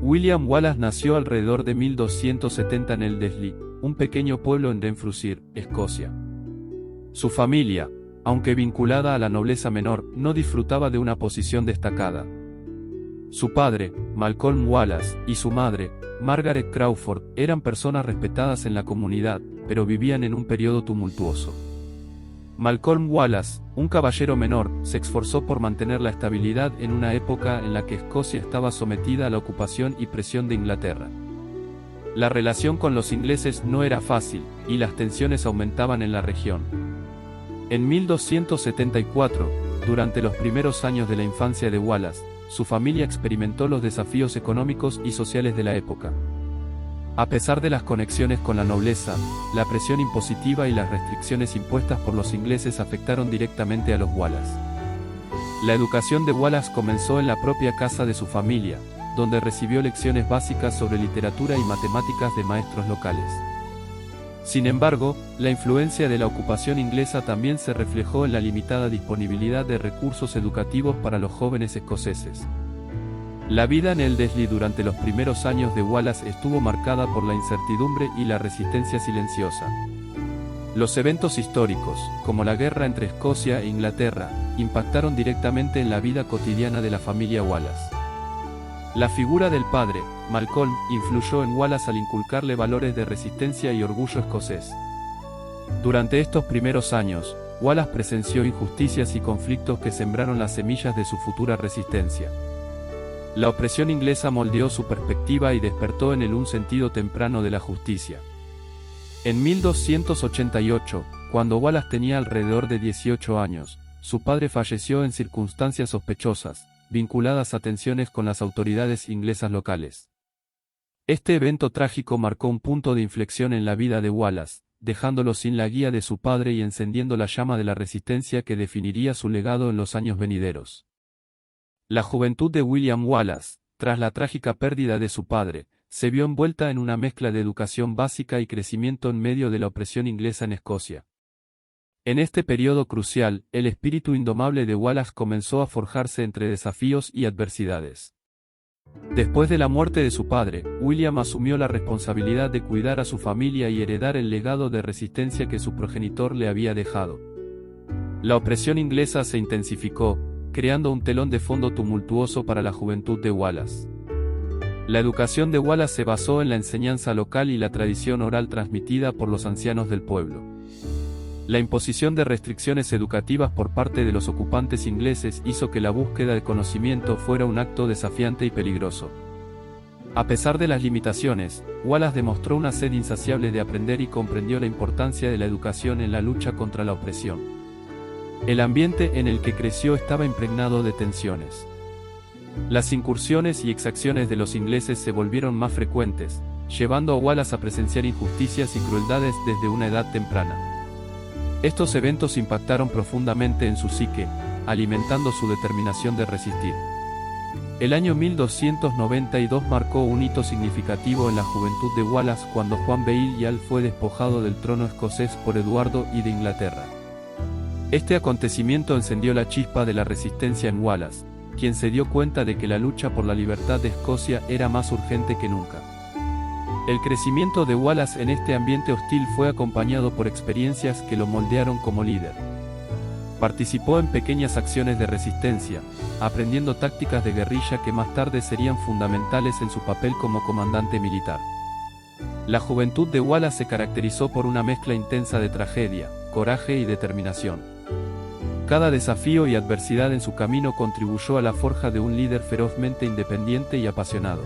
William Wallace nació alrededor de 1270 en Elderslie, un pequeño pueblo en Renfrewshire, Escocia. Su familia, aunque vinculada a la nobleza menor, no disfrutaba de una posición destacada. Su padre, Malcolm Wallace, y su madre, Margaret Crawford, eran personas respetadas en la comunidad, pero vivían en un periodo tumultuoso. Malcolm Wallace, un caballero menor, se esforzó por mantener la estabilidad en una época en la que Escocia estaba sometida a la ocupación y presión de Inglaterra. La relación con los ingleses no era fácil, y las tensiones aumentaban en la región. En 1274, durante los primeros años de la infancia de Wallace, su familia experimentó los desafíos económicos y sociales de la época. A pesar de las conexiones con la nobleza, la presión impositiva y las restricciones impuestas por los ingleses afectaron directamente a los Wallace. La educación de Wallace comenzó en la propia casa de su familia, donde recibió lecciones básicas sobre literatura y matemáticas de maestros locales. Sin embargo, la influencia de la ocupación inglesa también se reflejó en la limitada disponibilidad de recursos educativos para los jóvenes escoceses. La vida en Elderslie durante los primeros años de Wallace estuvo marcada por la incertidumbre y la resistencia silenciosa. Los eventos históricos, como la guerra entre Escocia e Inglaterra, impactaron directamente en la vida cotidiana de la familia Wallace. La figura del padre, Malcolm, influyó en Wallace al inculcarle valores de resistencia y orgullo escocés. Durante estos primeros años, Wallace presenció injusticias y conflictos que sembraron las semillas de su futura resistencia. La opresión inglesa moldeó su perspectiva y despertó en él un sentido temprano de la justicia. En 1288, cuando Wallace tenía alrededor de 18 años, su padre falleció en circunstancias sospechosas, vinculadas a tensiones con las autoridades inglesas locales. Este evento trágico marcó un punto de inflexión en la vida de Wallace, dejándolo sin la guía de su padre y encendiendo la llama de la resistencia que definiría su legado en los años venideros. La juventud de William Wallace, tras la trágica pérdida de su padre, se vio envuelta en una mezcla de educación básica y crecimiento en medio de la opresión inglesa en Escocia. En este periodo crucial, el espíritu indomable de Wallace comenzó a forjarse entre desafíos y adversidades. Después de la muerte de su padre, William asumió la responsabilidad de cuidar a su familia y heredar el legado de resistencia que su progenitor le había dejado. La opresión inglesa se intensificó, creando un telón de fondo tumultuoso para la juventud de Wallace. La educación de Wallace se basó en la enseñanza local y la tradición oral transmitida por los ancianos del pueblo. La imposición de restricciones educativas por parte de los ocupantes ingleses hizo que la búsqueda de conocimiento fuera un acto desafiante y peligroso. A pesar de las limitaciones, Wallace demostró una sed insaciable de aprender y comprendió la importancia de la educación en la lucha contra la opresión. El ambiente en el que creció estaba impregnado de tensiones. Las incursiones y exacciones de los ingleses se volvieron más frecuentes, llevando a Wallace a presenciar injusticias y crueldades desde una edad temprana. Estos eventos impactaron profundamente en su psique, alimentando su determinación de resistir. El año 1292 marcó un hito significativo en la juventud de Wallace cuando Juan Beilial fue despojado del trono escocés por Eduardo I de Inglaterra. Este acontecimiento encendió la chispa de la resistencia en Wallace, quien se dio cuenta de que la lucha por la libertad de Escocia era más urgente que nunca. El crecimiento de Wallace en este ambiente hostil fue acompañado por experiencias que lo moldearon como líder. Participó en pequeñas acciones de resistencia, aprendiendo tácticas de guerrilla que más tarde serían fundamentales en su papel como comandante militar. La juventud de Wallace se caracterizó por una mezcla intensa de tragedia, coraje y determinación. Cada desafío y adversidad en su camino contribuyó a la forja de un líder ferozmente independiente y apasionado.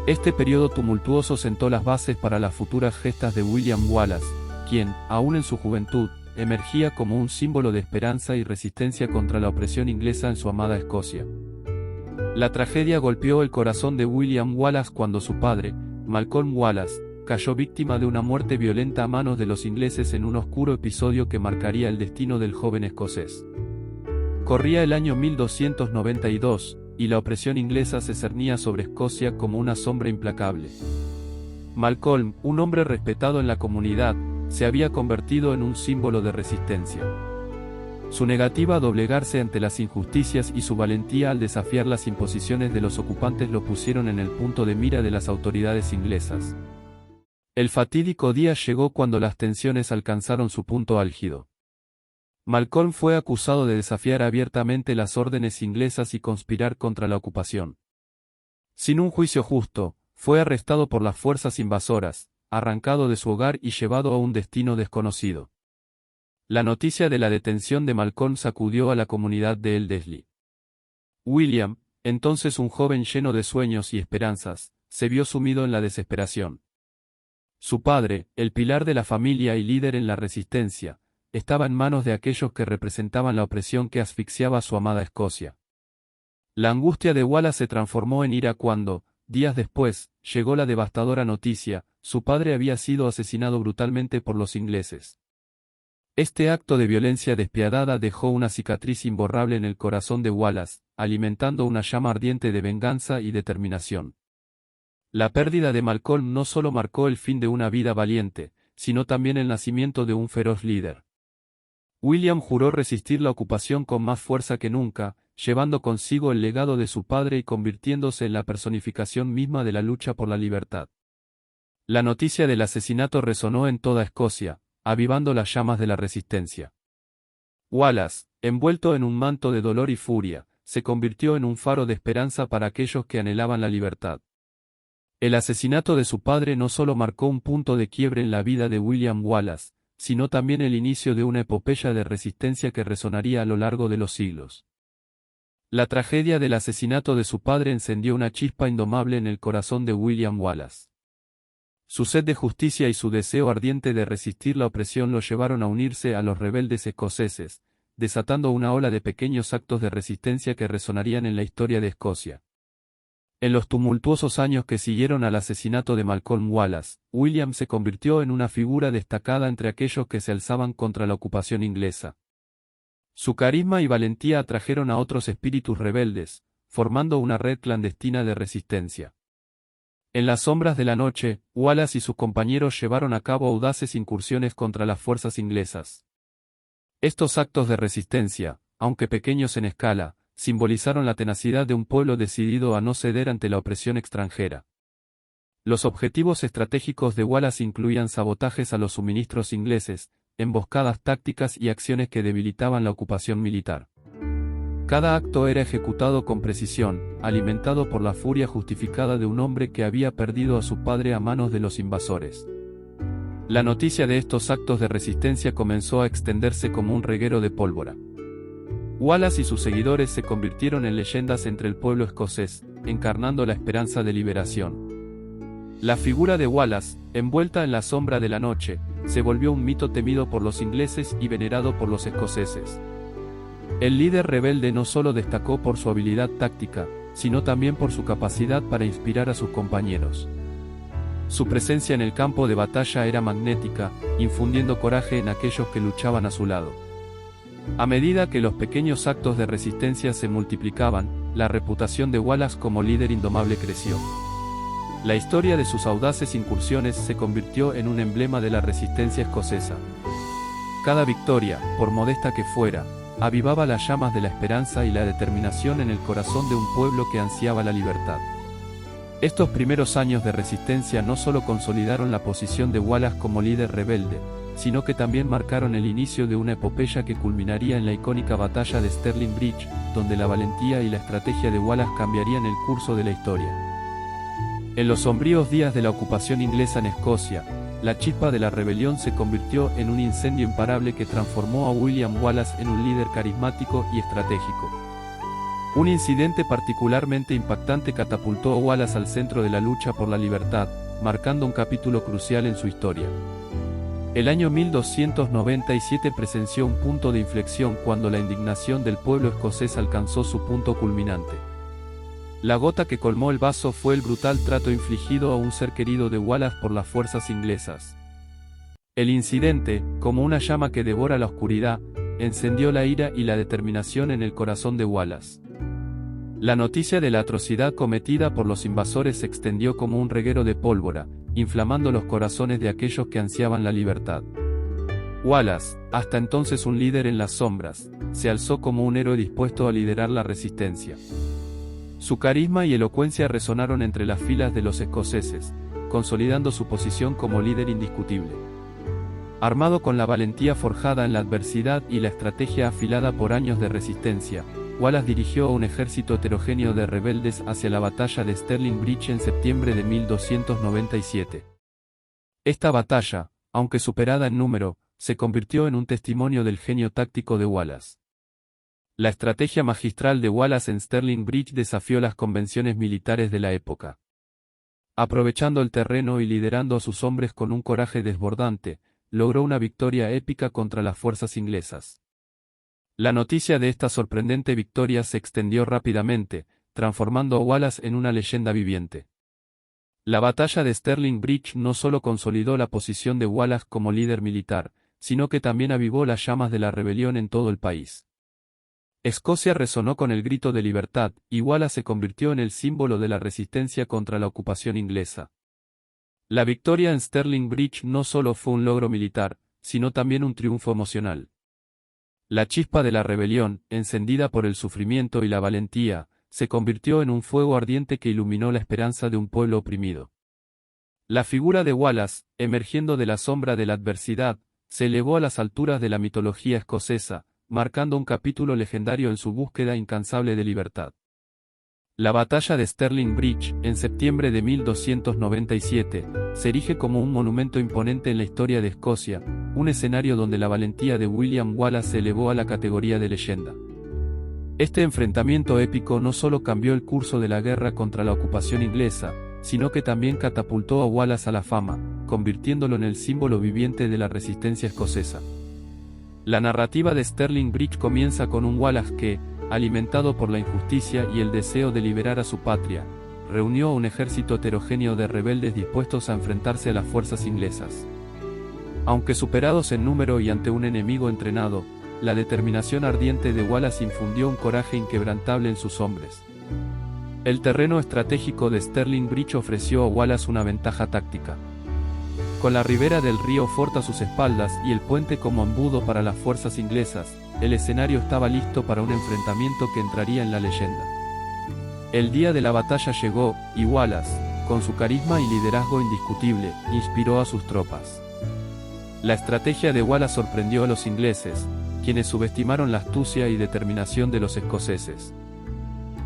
Este periodo tumultuoso sentó las bases para las futuras gestas de William Wallace, quien, aún en su juventud, emergía como un símbolo de esperanza y resistencia contra la opresión inglesa en su amada Escocia. La tragedia golpeó el corazón de William Wallace cuando su padre, Malcolm Wallace, cayó víctima de una muerte violenta a manos de los ingleses en un oscuro episodio que marcaría el destino del joven escocés. Corría el año 1292, y la opresión inglesa se cernía sobre Escocia como una sombra implacable. Malcolm, un hombre respetado en la comunidad, se había convertido en un símbolo de resistencia. Su negativa a doblegarse ante las injusticias y su valentía al desafiar las imposiciones de los ocupantes lo pusieron en el punto de mira de las autoridades inglesas. El fatídico día llegó cuando las tensiones alcanzaron su punto álgido. Malcolm fue acusado de desafiar abiertamente las órdenes inglesas y conspirar contra la ocupación. Sin un juicio justo, fue arrestado por las fuerzas invasoras, arrancado de su hogar y llevado a un destino desconocido. La noticia de la detención de Malcolm sacudió a la comunidad de Elderslie. William, entonces un joven lleno de sueños y esperanzas, se vio sumido en la desesperación. Su padre, el pilar de la familia y líder en la resistencia, estaba en manos de aquellos que representaban la opresión que asfixiaba a su amada Escocia. La angustia de Wallace se transformó en ira cuando, días después, llegó la devastadora noticia: su padre había sido asesinado brutalmente por los ingleses. Este acto de violencia despiadada dejó una cicatriz imborrable en el corazón de Wallace, alimentando una llama ardiente de venganza y determinación. La pérdida de Malcolm no solo marcó el fin de una vida valiente, sino también el nacimiento de un feroz líder. William juró resistir la ocupación con más fuerza que nunca, llevando consigo el legado de su padre y convirtiéndose en la personificación misma de la lucha por la libertad. La noticia del asesinato resonó en toda Escocia, avivando las llamas de la resistencia. Wallace, envuelto en un manto de dolor y furia, se convirtió en un faro de esperanza para aquellos que anhelaban la libertad. El asesinato de su padre no solo marcó un punto de quiebre en la vida de William Wallace, sino también el inicio de una epopeya de resistencia que resonaría a lo largo de los siglos. La tragedia del asesinato de su padre encendió una chispa indomable en el corazón de William Wallace. Su sed de justicia y su deseo ardiente de resistir la opresión lo llevaron a unirse a los rebeldes escoceses, desatando una ola de pequeños actos de resistencia que resonarían en la historia de Escocia. En los tumultuosos años que siguieron al asesinato de Malcolm Wallace, William se convirtió en una figura destacada entre aquellos que se alzaban contra la ocupación inglesa. Su carisma y valentía atrajeron a otros espíritus rebeldes, formando una red clandestina de resistencia. En las sombras de la noche, Wallace y sus compañeros llevaron a cabo audaces incursiones contra las fuerzas inglesas. Estos actos de resistencia, aunque pequeños en escala, simbolizaron la tenacidad de un pueblo decidido a no ceder ante la opresión extranjera. Los objetivos estratégicos de Wallace incluían sabotajes a los suministros ingleses, emboscadas tácticas y acciones que debilitaban la ocupación militar. Cada acto era ejecutado con precisión, alimentado por la furia justificada de un hombre que había perdido a su padre a manos de los invasores. La noticia de estos actos de resistencia comenzó a extenderse como un reguero de pólvora. Wallace y sus seguidores se convirtieron en leyendas entre el pueblo escocés, encarnando la esperanza de liberación. La figura de Wallace, envuelta en la sombra de la noche, se volvió un mito temido por los ingleses y venerado por los escoceses. El líder rebelde no solo destacó por su habilidad táctica, sino también por su capacidad para inspirar a sus compañeros. Su presencia en el campo de batalla era magnética, infundiendo coraje en aquellos que luchaban a su lado. A medida que los pequeños actos de resistencia se multiplicaban, la reputación de Wallace como líder indomable creció. La historia de sus audaces incursiones se convirtió en un emblema de la resistencia escocesa. Cada victoria, por modesta que fuera, avivaba las llamas de la esperanza y la determinación en el corazón de un pueblo que ansiaba la libertad. Estos primeros años de resistencia no solo consolidaron la posición de Wallace como líder rebelde, sino que también marcaron el inicio de una epopeya que culminaría en la icónica batalla de Stirling Bridge, donde la valentía y la estrategia de Wallace cambiarían el curso de la historia. En los sombríos días de la ocupación inglesa en Escocia, la chispa de la rebelión se convirtió en un incendio imparable que transformó a William Wallace en un líder carismático y estratégico. Un incidente particularmente impactante catapultó a Wallace al centro de la lucha por la libertad, marcando un capítulo crucial en su historia. El año 1297 presenció un punto de inflexión cuando la indignación del pueblo escocés alcanzó su punto culminante. La gota que colmó el vaso fue el brutal trato infligido a un ser querido de Wallace por las fuerzas inglesas. El incidente, como una llama que devora la oscuridad, encendió la ira y la determinación en el corazón de Wallace. La noticia de la atrocidad cometida por los invasores se extendió como un reguero de pólvora, inflamando los corazones de aquellos que ansiaban la libertad. Wallace, hasta entonces un líder en las sombras, se alzó como un héroe dispuesto a liderar la resistencia. Su carisma y elocuencia resonaron entre las filas de los escoceses, consolidando su posición como líder indiscutible. Armado con la valentía forjada en la adversidad y la estrategia afilada por años de resistencia, Wallace dirigió a un ejército heterogéneo de rebeldes hacia la batalla de Stirling Bridge en septiembre de 1297. Esta batalla, aunque superada en número, se convirtió en un testimonio del genio táctico de Wallace. La estrategia magistral de Wallace en Stirling Bridge desafió las convenciones militares de la época. Aprovechando el terreno y liderando a sus hombres con un coraje desbordante, logró una victoria épica contra las fuerzas inglesas. La noticia de esta sorprendente victoria se extendió rápidamente, transformando a Wallace en una leyenda viviente. La batalla de Stirling Bridge no solo consolidó la posición de Wallace como líder militar, sino que también avivó las llamas de la rebelión en todo el país. Escocia resonó con el grito de libertad, y Wallace se convirtió en el símbolo de la resistencia contra la ocupación inglesa. La victoria en Stirling Bridge no solo fue un logro militar, sino también un triunfo emocional. La chispa de la rebelión, encendida por el sufrimiento y la valentía, se convirtió en un fuego ardiente que iluminó la esperanza de un pueblo oprimido. La figura de Wallace, emergiendo de la sombra de la adversidad, se elevó a las alturas de la mitología escocesa, marcando un capítulo legendario en su búsqueda incansable de libertad. La batalla de Stirling Bridge, en septiembre de 1297, se erige como un monumento imponente en la historia de Escocia, un escenario donde la valentía de William Wallace se elevó a la categoría de leyenda. Este enfrentamiento épico no solo cambió el curso de la guerra contra la ocupación inglesa, sino que también catapultó a Wallace a la fama, convirtiéndolo en el símbolo viviente de la resistencia escocesa. La narrativa de Stirling Bridge comienza con un Wallace que, alimentado por la injusticia y el deseo de liberar a su patria, reunió a un ejército heterogéneo de rebeldes dispuestos a enfrentarse a las fuerzas inglesas. Aunque superados en número y ante un enemigo entrenado, la determinación ardiente de Wallace infundió un coraje inquebrantable en sus hombres. El terreno estratégico de Stirling Bridge ofreció a Wallace una ventaja táctica. Con la ribera del río Forth a sus espaldas y el puente como embudo para las fuerzas inglesas, el escenario estaba listo para un enfrentamiento que entraría en la leyenda. El día de la batalla llegó, y Wallace, con su carisma y liderazgo indiscutible, inspiró a sus tropas. La estrategia de Wallace sorprendió a los ingleses, quienes subestimaron la astucia y determinación de los escoceses.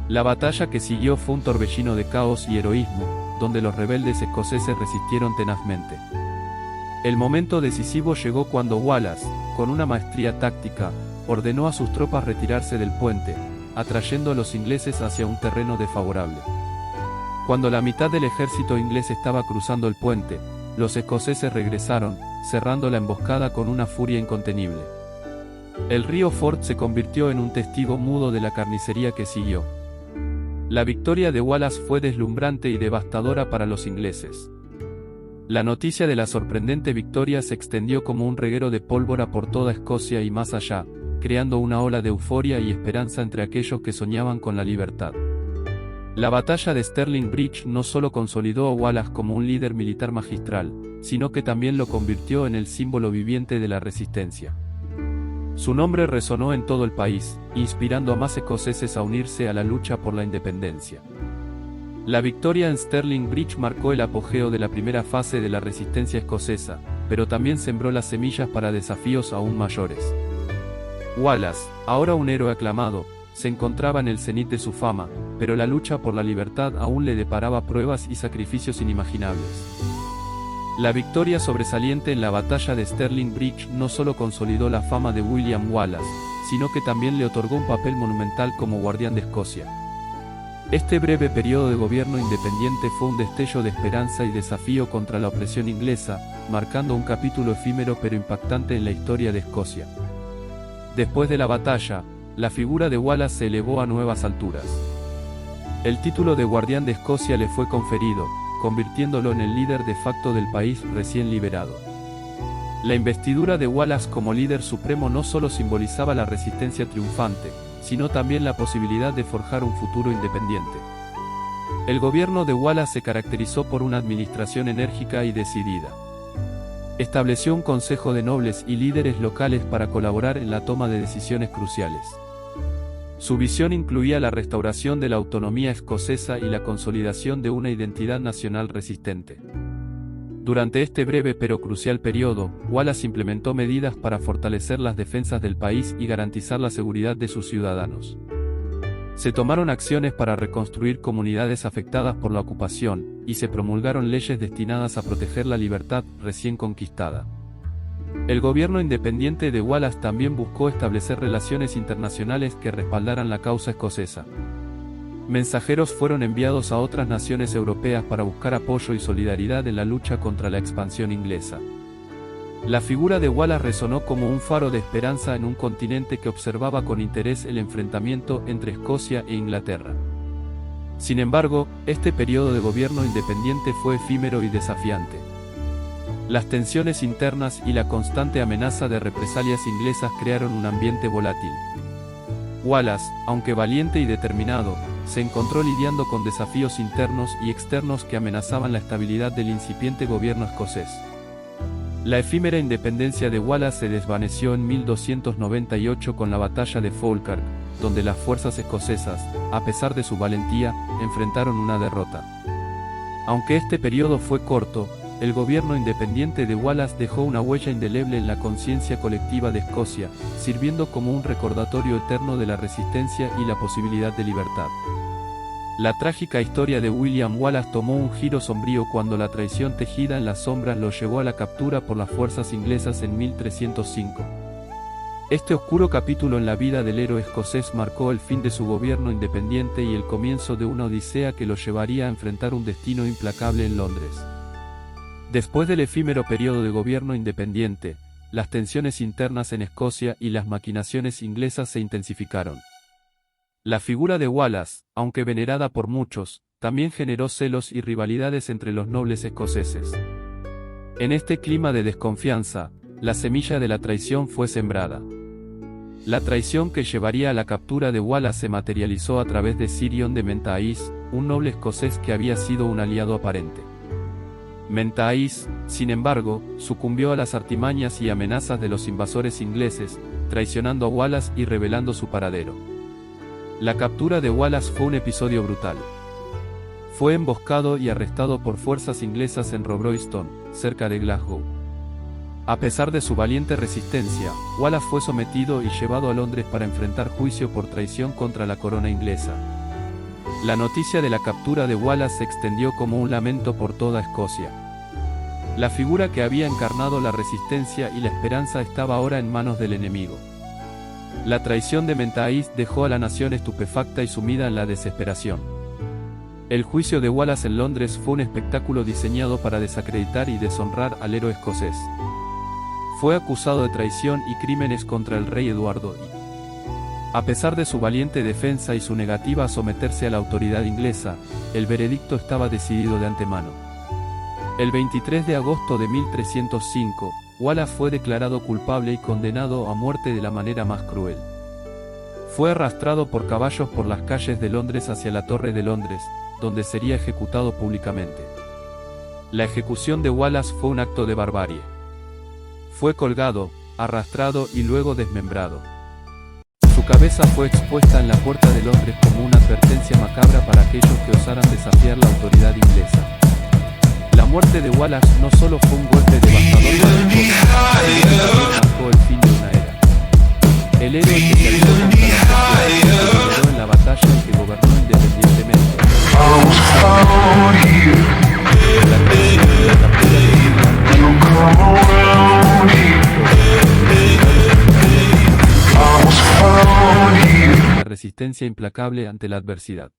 La batalla que siguió fue un torbellino de caos y heroísmo, donde los rebeldes escoceses resistieron tenazmente. El momento decisivo llegó cuando Wallace, con una maestría táctica, ordenó a sus tropas retirarse del puente, atrayendo a los ingleses hacia un terreno desfavorable. Cuando la mitad del ejército inglés estaba cruzando el puente, los escoceses regresaron, cerrando la emboscada con una furia incontenible. El río Forth se convirtió en un testigo mudo de la carnicería que siguió. La victoria de Wallace fue deslumbrante y devastadora para los ingleses. La noticia de la sorprendente victoria se extendió como un reguero de pólvora por toda Escocia y más allá, creando una ola de euforia y esperanza entre aquellos que soñaban con la libertad. La batalla de Stirling Bridge no solo consolidó a Wallace como un líder militar magistral, sino que también lo convirtió en el símbolo viviente de la resistencia. Su nombre resonó en todo el país, inspirando a más escoceses a unirse a la lucha por la independencia. La victoria en Stirling Bridge marcó el apogeo de la primera fase de la resistencia escocesa, pero también sembró las semillas para desafíos aún mayores. Wallace, ahora un héroe aclamado, se encontraba en el cenit de su fama, pero la lucha por la libertad aún le deparaba pruebas y sacrificios inimaginables. La victoria sobresaliente en la batalla de Stirling Bridge no solo consolidó la fama de William Wallace, sino que también le otorgó un papel monumental como guardián de Escocia. Este breve periodo de gobierno independiente fue un destello de esperanza y desafío contra la opresión inglesa, marcando un capítulo efímero pero impactante en la historia de Escocia. Después de la batalla, la figura de Wallace se elevó a nuevas alturas. El título de guardián de Escocia le fue conferido, convirtiéndolo en el líder de facto del país recién liberado. La investidura de Wallace como líder supremo no solo simbolizaba la resistencia triunfante, sino también la posibilidad de forjar un futuro independiente. El gobierno de Wallace se caracterizó por una administración enérgica y decidida. Estableció un consejo de nobles y líderes locales para colaborar en la toma de decisiones cruciales. Su visión incluía la restauración de la autonomía escocesa y la consolidación de una identidad nacional resistente. Durante este breve pero crucial periodo, Wallace implementó medidas para fortalecer las defensas del país y garantizar la seguridad de sus ciudadanos. Se tomaron acciones para reconstruir comunidades afectadas por la ocupación, y se promulgaron leyes destinadas a proteger la libertad recién conquistada. El gobierno independiente de Wallace también buscó establecer relaciones internacionales que respaldaran la causa escocesa. Mensajeros fueron enviados a otras naciones europeas para buscar apoyo y solidaridad en la lucha contra la expansión inglesa. La figura de Wallace resonó como un faro de esperanza en un continente que observaba con interés el enfrentamiento entre Escocia e Inglaterra. Sin embargo, este periodo de gobierno independiente fue efímero y desafiante. Las tensiones internas y la constante amenaza de represalias inglesas crearon un ambiente volátil. Wallace, aunque valiente y determinado, se encontró lidiando con desafíos internos y externos que amenazaban la estabilidad del incipiente gobierno escocés. La efímera independencia de Wallace se desvaneció en 1298 con la batalla de Falkirk, donde las fuerzas escocesas, a pesar de su valentía, enfrentaron una derrota. Aunque este periodo fue corto, el gobierno independiente de Wallace dejó una huella indeleble en la conciencia colectiva de Escocia, sirviendo como un recordatorio eterno de la resistencia y la posibilidad de libertad. La trágica historia de William Wallace tomó un giro sombrío cuando la traición tejida en las sombras lo llevó a la captura por las fuerzas inglesas en 1305. Este oscuro capítulo en la vida del héroe escocés marcó el fin de su gobierno independiente y el comienzo de una odisea que lo llevaría a enfrentar un destino implacable en Londres. Después del efímero periodo de gobierno independiente, las tensiones internas en Escocia y las maquinaciones inglesas se intensificaron. La figura de Wallace, aunque venerada por muchos, también generó celos y rivalidades entre los nobles escoceses. En este clima de desconfianza, la semilla de la traición fue sembrada. La traición que llevaría a la captura de Wallace se materializó a través de Sirion de Menteith, un noble escocés que había sido un aliado aparente. Menteith, sin embargo, sucumbió a las artimañas y amenazas de los invasores ingleses, traicionando a Wallace y revelando su paradero. La captura de Wallace fue un episodio brutal. Fue emboscado y arrestado por fuerzas inglesas en Robroyston, cerca de Glasgow. A pesar de su valiente resistencia, Wallace fue sometido y llevado a Londres para enfrentar juicio por traición contra la corona inglesa. La noticia de la captura de Wallace se extendió como un lamento por toda Escocia. La figura que había encarnado la resistencia y la esperanza estaba ahora en manos del enemigo. La traición de Menteith dejó a la nación estupefacta y sumida en la desesperación. El juicio de Wallace en Londres fue un espectáculo diseñado para desacreditar y deshonrar al héroe escocés. Fue acusado de traición y crímenes contra el rey Eduardo I. A pesar de su valiente defensa y su negativa a someterse a la autoridad inglesa, el veredicto estaba decidido de antemano. El 23 de agosto de 1305, Wallace fue declarado culpable y condenado a muerte de la manera más cruel. Fue arrastrado por caballos por las calles de Londres hacia la Torre de Londres, donde sería ejecutado públicamente. La ejecución de Wallace fue un acto de barbarie. Fue colgado, arrastrado y luego desmembrado. Su cabeza fue expuesta en la puerta de Londres como una advertencia macabra para aquellos que osaran desafiar la autoridad inglesa. La muerte de Wallace no solo fue un golpe devastador para Escocia, sino que también marcó el fin de una era. El héroe que se alzó contra la Escocia se lideró en la batalla y que gobernó independientemente. La resistencia implacable ante la adversidad.